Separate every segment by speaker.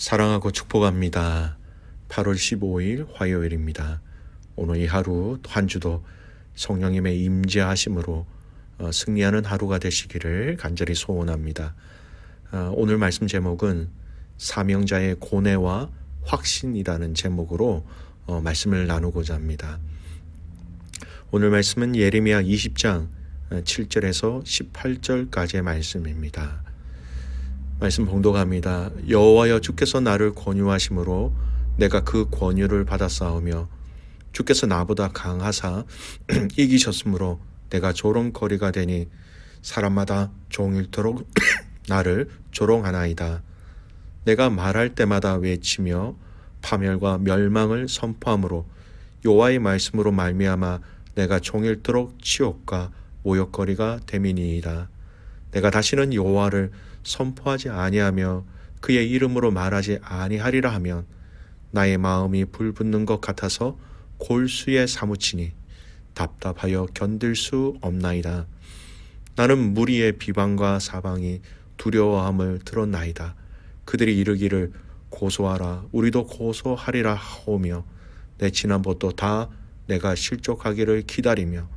Speaker 1: 사랑하고 축복합니다. 8월 15일 화요일입니다. 오늘 이 하루 한 주도 성령님의 임재하심으로 승리하는 하루가 되시기를 간절히 소원합니다. 오늘 말씀 제목은 사명자의 고뇌와 확신이라는 제목으로 말씀을 나누고자 합니다. 오늘 말씀은 예레미야 20장 7절에서 18절까지의 말씀입니다. 말씀 봉독합니다. 여호와여, 주께서 나를 권유하심으로 내가 그 권유를 받았사오며 주께서 나보다 강하사 이기셨으므로 내가 조롱거리가 되니 사람마다 종일토록 나를 조롱하나이다. 내가 말할 때마다 외치며 파멸과 멸망을 선포함으로 여호와의 말씀으로 말미암아 내가 종일토록 치욕과 모욕거리가 됨이니이다. 내가 다시는 여호와를 선포하지 아니하며 그의 이름으로 말하지 아니하리라 하면 나의 마음이 불붙는 것 같아서 골수에 사무치니 답답하여 견딜 수 없나이다. 나는 무리의 비방과 사방이 두려워함을 들었나이다. 그들이 이르기를 고소하라, 우리도 고소하리라 하오며 내 지난 것도 다 내가 실족하기를 기다리며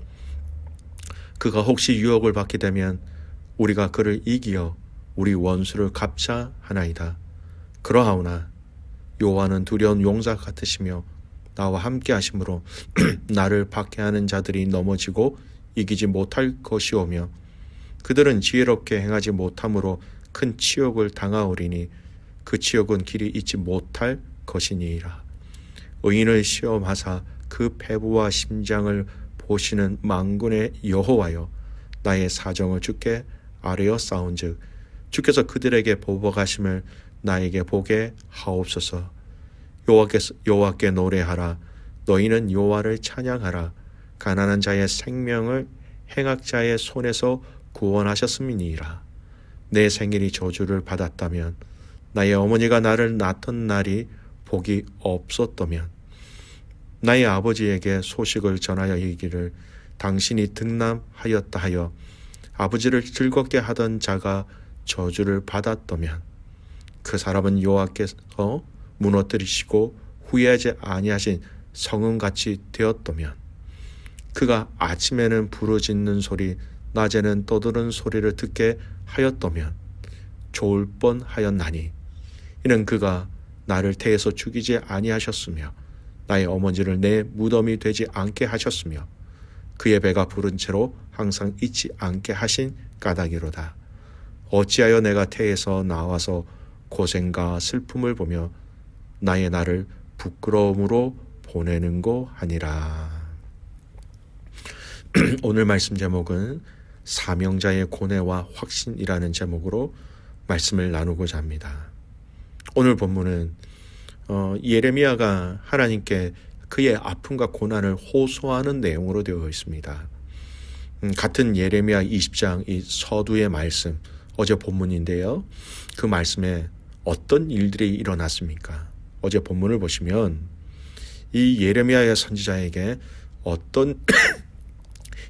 Speaker 1: 그가 혹시 유혹을 받게 되면 우리가 그를 이기어 우리 원수를 갚자 하나이다. 그러하오나 여호와는 두려운 용사 같으시며 나와 함께 하심으로 나를 박해하는 자들이 넘어지고 이기지 못할 것이오며 그들은 지혜롭게 행하지 못함으로 큰 치욕을 당하오리니 그 치욕은 길이 잊지 못할 것이니이다. 의인을 시험하사 그 배부와 심장을 보시는 만군의 여호와여, 나의 사정을 주께 아뢰어 싸운즉 주께서 그들에게 보복하심을 나에게 보게 하옵소서. 여호와께 노래하라. 너희는 여호와를 찬양하라. 가난한 자의 생명을 행악자의 손에서 구원하셨음이니이다. 내 생일이 저주를 받았다면 나의 어머니가 나를 낳던 날이 복이 없었다면 나의 아버지에게 소식을 전하여 이기를 당신이 등남하였다 하여 아버지를 즐겁게 하던 자가 저주를 받았다면 그 사람은 여호와께서 무너뜨리시고 후회하지 아니하신 성은같이 되었다면 그가 아침에는 부르짖는 소리 낮에는 떠드는 소리를 듣게 하였다면 좋을 뻔하였나니 이는 그가 나를 태에서 죽이지 아니하셨으며 나의 어머니를 내 무덤이 되지 않게 하셨으며 그의 배가 부른 채로 항상 잊지 않게 하신 까닭이로다. 어찌하여 내가 태에서 나와서 고생과 슬픔을 보며 나의 날을 부끄러움으로 보내는고 하니라. 오늘 말씀 제목은 사명자의 고뇌와 확신이라는 제목으로 말씀을 나누고자 합니다. 오늘 본문은 예레미야가 하나님께 그의 아픔과 고난을 호소하는 내용으로 되어 있습니다. 같은 예레미야 20장 이 서두의 말씀, 어제 본문인데요. 그 말씀에 어떤 일들이 일어났습니까? 어제 본문을 보시면 이 예레미야의 선지자에게 어떤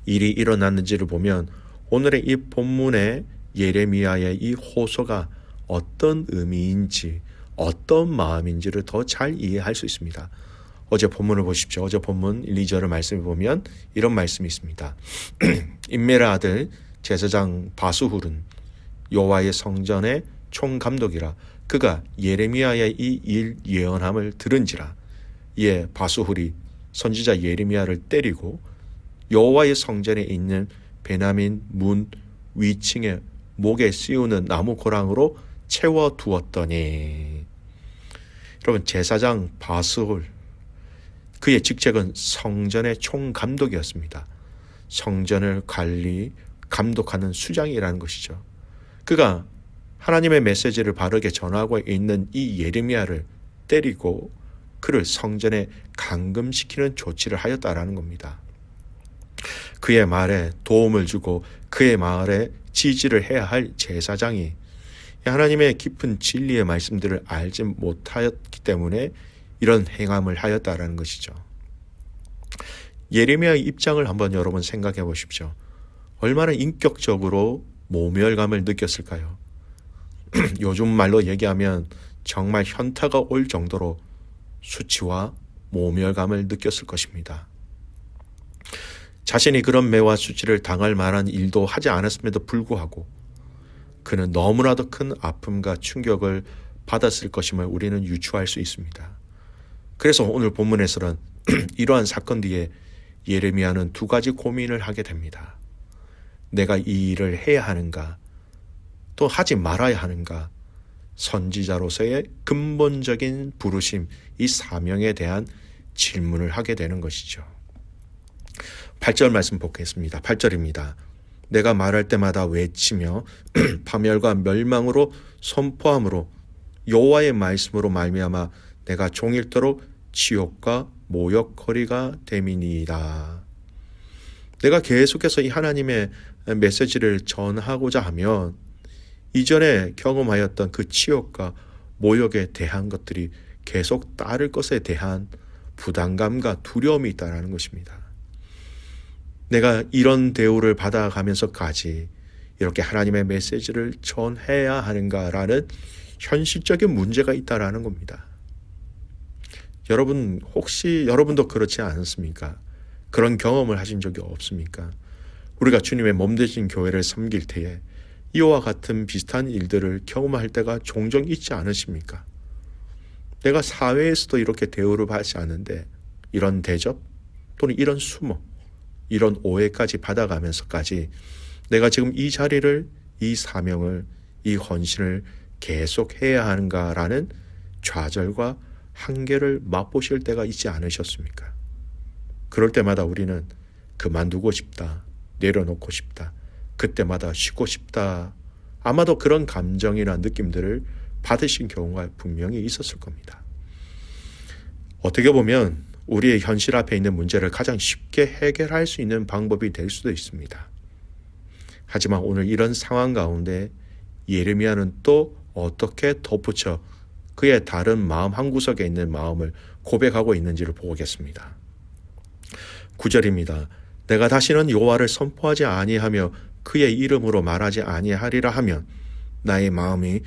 Speaker 1: 일이 일어났는지를 보면 오늘의 이 본문의 예레미야의 이 호소가 어떤 의미인지 어떤 마음인지를 더 잘 이해할 수 있습니다. 어제 본문을 보십시오. 어제 본문 1, 2절을 말씀해 보면 이런 말씀이 있습니다. 임메라 아들 제사장 바수훌은 여호와의 성전의 총감독이라. 그가 예레미야의 이 일 예언함을 들은지라. 이에 바수훌이 선지자 예레미야를 때리고 여호와의 성전에 있는 베냐민 문 위층에 목에 씌우는 나무 고랑으로 채워두었더니, 여러분, 제사장 바수훌, 그의 직책은 성전의 총감독이었습니다. 성전을 감독하는 수장이라는 것이죠. 그가 하나님의 메시지를 바르게 전하고 있는 이 예레미야를 때리고 그를 성전에 감금시키는 조치를 하였다라는 겁니다. 그의 말에 도움을 주고 그의 말에 지지를 해야 할 제사장이 하나님의 깊은 진리의 말씀들을 알지 못하였기 때문에 이런 행함을 하였다라는 것이죠. 예레미야의 입장을 한번 여러분 생각해 보십시오. 얼마나 인격적으로 모멸감을 느꼈을까요? 요즘 말로 얘기하면 정말 현타가 올 정도로 수치와 모멸감을 느꼈을 것입니다. 자신이 그런 매와 수치를 당할 만한 일도 하지 않았음에도 불구하고 그는 너무나도 큰 아픔과 충격을 받았을 것임을 우리는 유추할 수 있습니다. 그래서 오늘 본문에서는 이러한 사건 뒤에 예레미야는 두 가지 고민을 하게 됩니다. 내가 이 일을 해야 하는가, 또 하지 말아야 하는가, 선지자로서의 근본적인 부르심, 이 사명에 대한 질문을 하게 되는 것이죠. 8절 말씀 보겠습니다. 8절입니다. 내가 말할 때마다 외치며 파멸과 멸망으로 선포함으로 여호와의 말씀으로 말미암아 내가 종일토록 치욕과 모욕거리가 됨이니이다. 내가 계속해서 이 하나님의 메시지를 전하고자 하면 이전에 경험하였던 그 치욕과 모욕에 대한 것들이 계속 따를 것에 대한 부담감과 두려움이 있다는 것입니다. 내가 이런 대우를 받아가면서까지 이렇게 하나님의 메시지를 전해야 하는가라는 현실적인 문제가 있다라는 겁니다. 여러분, 혹시 여러분도 그렇지 않습니까? 그런 경험을 하신 적이 없습니까? 우리가 주님의 몸되신 교회를 섬길 때에 이와 같은 비슷한 일들을 경험할 때가 종종 있지 않으십니까? 내가 사회에서도 이렇게 대우를 받지 않는데 이런 대접 또는 이런 수모, 이런 오해까지 받아가면서까지 내가 지금 이 자리를, 이 사명을, 이 헌신을 계속 해야 하는가라는 좌절과 한계를 맛보실 때가 있지 않으셨습니까? 그럴 때마다 우리는 그만두고 싶다, 내려놓고 싶다, 그때마다 쉬고 싶다, 아마도 그런 감정이나 느낌들을 받으신 경우가 분명히 있었을 겁니다. 어떻게 보면 우리의 현실 앞에 있는 문제를 가장 쉽게 해결할 수 있는 방법이 될 수도 있습니다. 하지만 오늘 이런 상황 가운데 예레미야는 또 어떻게 덧붙여 그의 다른 마음 한구석에 있는 마음을 고백하고 있는지를 보겠습니다. 9절입니다. 내가 다시는 여호와를 선포하지 아니하며 그의 이름으로 말하지 아니하리라 하면 나의 마음이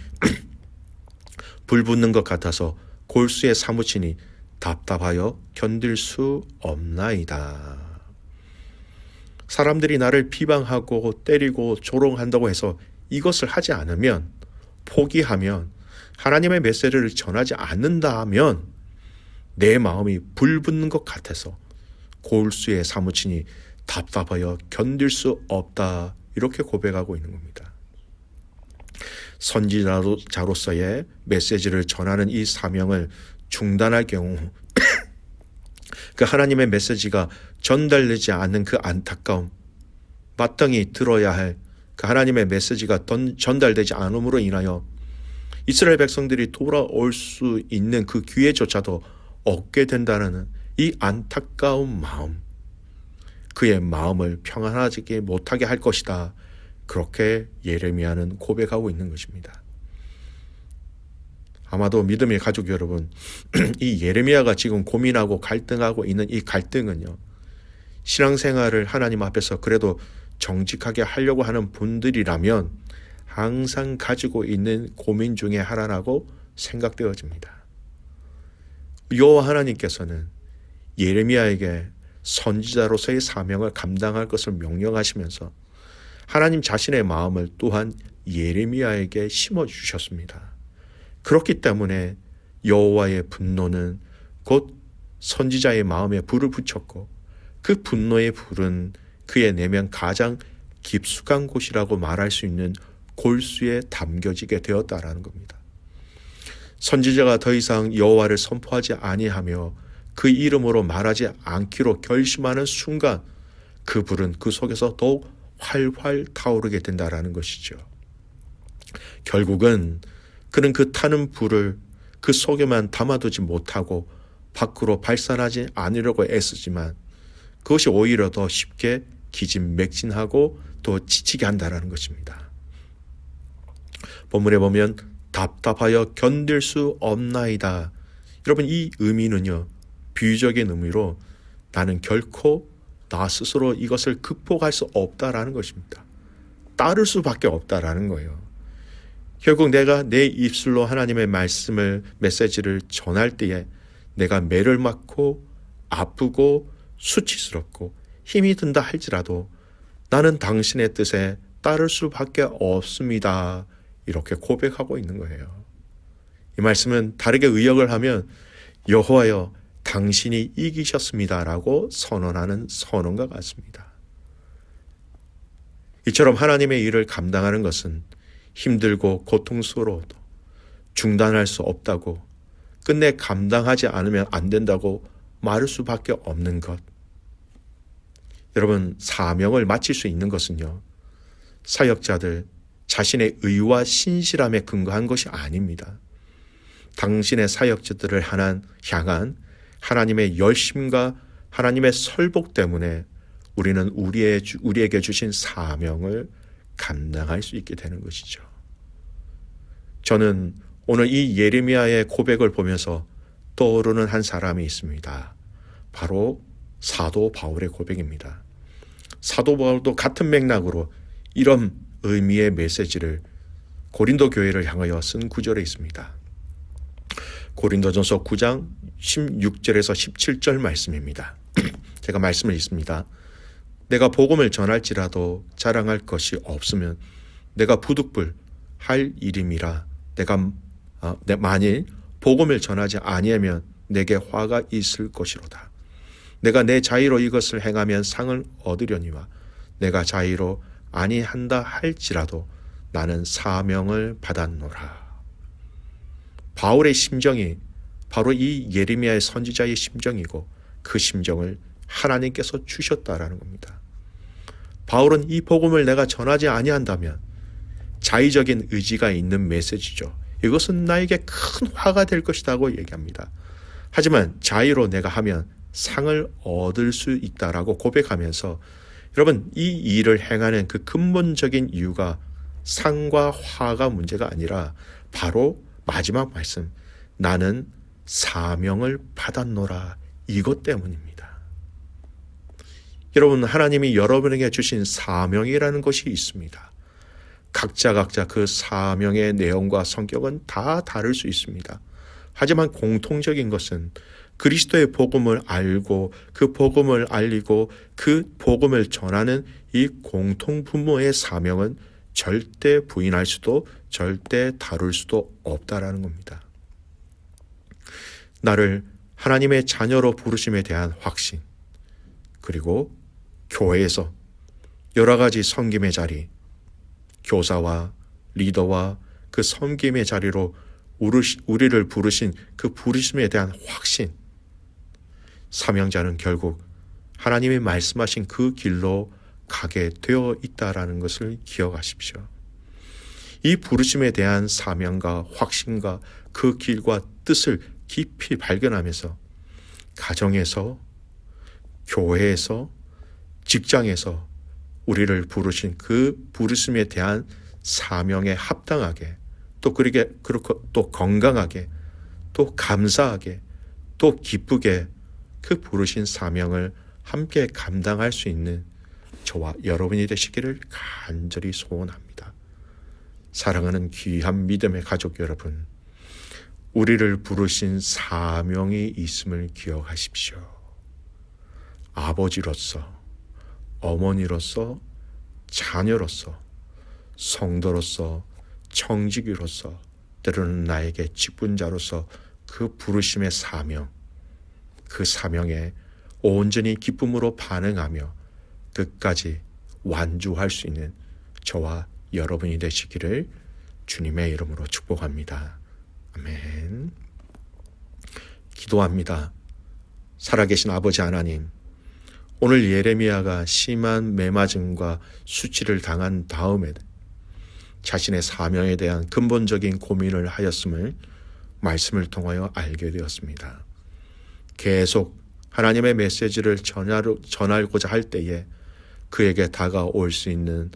Speaker 1: 불붙는 것 같아서 골수에 사무치니 답답하여 견딜 수 없나이다. 사람들이 나를 비방하고 때리고 조롱한다고 해서 이것을 하지 않으면, 포기하면, 하나님의 메시지를 전하지 않는다 하면 내 마음이 불붙는 것 같아서 골수에 사무치니 답답하여 견딜 수 없다, 이렇게 고백하고 있는 겁니다. 선지자로서의 메시지를 전하는 이 사명을 중단할 경우 그 하나님의 메시지가 전달되지 않는 그 안타까움, 마땅히 들어야 할 그 하나님의 메시지가 전달되지 않음으로 인하여 이스라엘 백성들이 돌아올 수 있는 그 기회조차도 얻게 된다는 이 안타까운 마음, 그의 마음을 평안하지 못하게 할 것이다, 그렇게 예레미야는 고백하고 있는 것입니다. 아마도 믿음의 가족 여러분, 이 예레미야가 지금 고민하고 갈등하고 있는 이 갈등은요, 신앙생활을 하나님 앞에서 그래도 정직하게 하려고 하는 분들이라면 항상 가지고 있는 고민 중에 하나라고 생각되어집니다. 여호와 하나님께서는 예레미야에게 선지자로서의 사명을 감당할 것을 명령하시면서 하나님 자신의 마음을 또한 예레미야에게 심어주셨습니다. 그렇기 때문에 여호와의 분노는 곧 선지자의 마음에 불을 붙였고 그 분노의 불은 그의 내면 가장 깊숙한 곳이라고 말할 수 있는 골수에 담겨지게 되었다라는 겁니다. 선지자가 더 이상 여호와를 선포하지 아니하며 그 이름으로 말하지 않기로 결심하는 순간 그 불은 그 속에서 더욱 활활 타오르게 된다라는 것이죠. 결국은 그는 그 타는 불을 그 속에만 담아두지 못하고 밖으로 발산하지 않으려고 애쓰지만 그것이 오히려 더 쉽게 기진맥진하고 또 지치게 한다는 것입니다. 본문에 보면 답답하여 견딜 수 없나이다. 여러분, 이 의미는요, 비유적인 의미로 나는 결코 나 스스로 이것을 극복할 수 없다라는 것입니다. 따를 수밖에 없다라는 거예요. 결국 내가 내 입술로 하나님의 말씀을 메시지를 전할 때에 내가 매를 맞고 아프고 수치스럽고 힘이 든다 할지라도 나는 당신의 뜻에 따를 수밖에 없습니다. 이렇게 고백하고 있는 거예요. 이 말씀은 다르게 의역을 하면 여호와여 당신이 이기셨습니다라고 선언하는 선언과 같습니다. 이처럼 하나님의 일을 감당하는 것은 힘들고 고통스러워도 중단할 수 없다고 끝내 감당하지 않으면 안 된다고 말할 수밖에 없는 것. 여러분, 사명을 마칠 수 있는 것은요, 사역자들 자신의 의와 신실함에 근거한 것이 아닙니다. 당신의 사역자들을 향한 하나님의 열심과 하나님의 설복 때문에 우리는 우리에게 주신 사명을 감당할 수 있게 되는 것이죠. 저는 오늘 이 예레미야의 고백을 보면서 떠오르는 한 사람이 있습니다. 바로 사도 바울의 고백입니다. 사도 바울도 같은 맥락으로 이런 의미의 메시지를 고린도 교회를 향하여 쓴 구절에 있습니다. 고린도전서 9장 16절에서 17절 말씀입니다. 제가 말씀을 읽습니다. 내가 복음을 전할지라도 자랑할 것이 없으면 내가 부득불 할 일임이라. 내가 만일 복음을 전하지 아니하면 내게 화가 있을 것이로다. 내가 내 자의로 이것을 행하면 상을 얻으려니와 내가 자의로 아니한다 할지라도 나는 사명을 받았노라. 바울의 심정이 바로 이 예레미야의 선지자의 심정이고 그 심정을 하나님께서 주셨다라는 겁니다. 바울은 이 복음을 내가 전하지 아니한다면 자의적인 의지가 있는 메시지죠. 이것은 나에게 큰 화가 될 것이라고 얘기합니다. 하지만 자의로 내가 하면 상을 얻을 수 있다라고 고백하면서 여러분, 이 일을 행하는 그 근본적인 이유가 상과 화가 문제가 아니라 바로 마지막 말씀, 나는 사명을 받았노라, 이것 때문입니다. 여러분, 하나님이 여러분에게 주신 사명이라는 것이 있습니다. 각자 그 사명의 내용과 성격은 다 다를 수 있습니다. 하지만 공통적인 것은 그리스도의 복음을 알고 그 복음을 알리고 그 복음을 전하는 이 공통 분모의 사명은 절대 부인할 수도 절대 다룰 수도 없다라는 겁니다. 나를 하나님의 자녀로 부르심에 대한 확신, 그리고 교회에서 여러 가지 섬김의 자리, 교사와 리더와 그 섬김의 자리로 우리를 부르신 그 부르심에 대한 확신, 사명자는 결국 하나님이 말씀하신 그 길로 가게 되어 있다라는 것을 기억하십시오. 이 부르심에 대한 사명과 확신과 그 길과 뜻을 깊이 발견하면서 가정에서, 교회에서, 직장에서 우리를 부르신 그 부르심에 대한 사명에 합당하게, 또 또 건강하게, 또 감사하게, 또 기쁘게 그 부르신 사명을 함께 감당할 수 있는 저와 여러분이 되시기를 간절히 소원합니다. 사랑하는 귀한 믿음의 가족 여러분, 우리를 부르신 사명이 있음을 기억하십시오. 아버지로서, 어머니로서, 자녀로서, 성도로서, 청지기로서, 때로는 나에게 직분자로서 그 부르심의 사명, 그 사명에 온전히 기쁨으로 반응하며 끝까지 완주할 수 있는 저와 여러분이 되시기를 주님의 이름으로 축복합니다. 아멘. 기도합니다. 살아계신 아버지 하나님, 오늘 예레미야가 심한 매맞음과 수치를 당한 다음에 자신의 사명에 대한 근본적인 고민을 하였음을 말씀을 통하여 알게 되었습니다. 계속 하나님의 메시지를 전하고자 할 때에 그에게 다가올 수 있는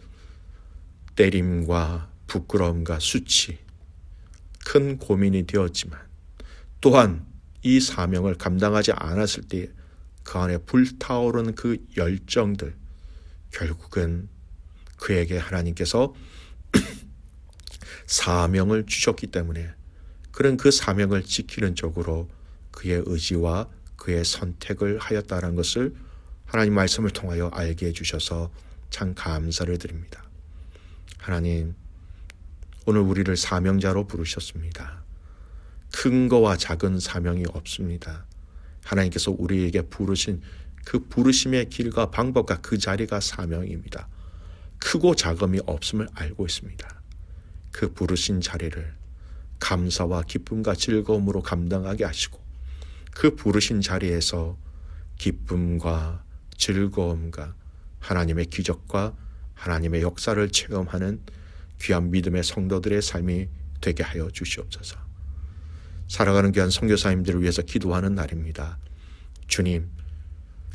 Speaker 1: 때림과 부끄러움과 수치, 큰 고민이 되었지만 또한 이 사명을 감당하지 않았을 때에 그 안에 불타오르는 그 열정들, 결국은 그에게 하나님께서 사명을 주셨기 때문에 그런 그 사명을 지키는 쪽으로 그의 의지와 그의 선택을 하였다는 것을 하나님 말씀을 통하여 알게 해주셔서 참 감사를 드립니다. 하나님, 오늘 우리를 사명자로 부르셨습니다. 큰 거와 작은 사명이 없습니다. 하나님께서 우리에게 부르신 그 부르심의 길과 방법과 그 자리가 사명입니다. 크고 작음이 없음을 알고 있습니다. 그 부르신 자리를 감사와 기쁨과 즐거움으로 감당하게 하시고 그 부르신 자리에서 기쁨과 즐거움과 하나님의 기적과 하나님의 역사를 체험하는 귀한 믿음의 성도들의 삶이 되게 하여 주시옵소서. 살아가는 귀한 선교사님들을 위해서 기도하는 날입니다. 주님,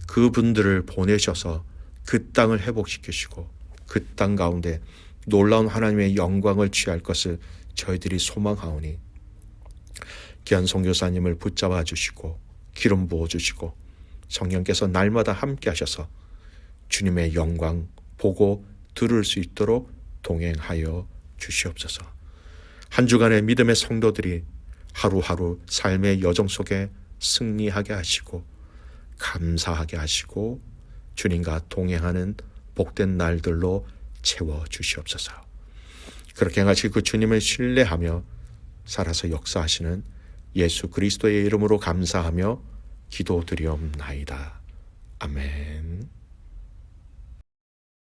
Speaker 1: 그분들을 보내셔서 그 땅을 회복시키시고 그 땅 가운데 놀라운 하나님의 영광을 취할 것을 저희들이 소망하오니 귀한 선교사님을 붙잡아 주시고 기름 부어 주시고 성령께서 날마다 함께 하셔서 주님의 영광 보고 들을 수 있도록 동행하여 주시옵소서. 한 주간의 믿음의 성도들이 하루하루 삶의 여정 속에 승리하게 하시고 감사하게 하시고 주님과 동행하는 복된 날들로 채워 주시옵소서. 그렇게 같이 그 주님을 신뢰하며 살아서 역사하시는 예수 그리스도의 이름으로 감사하며 기도드리옵나이다. 아멘.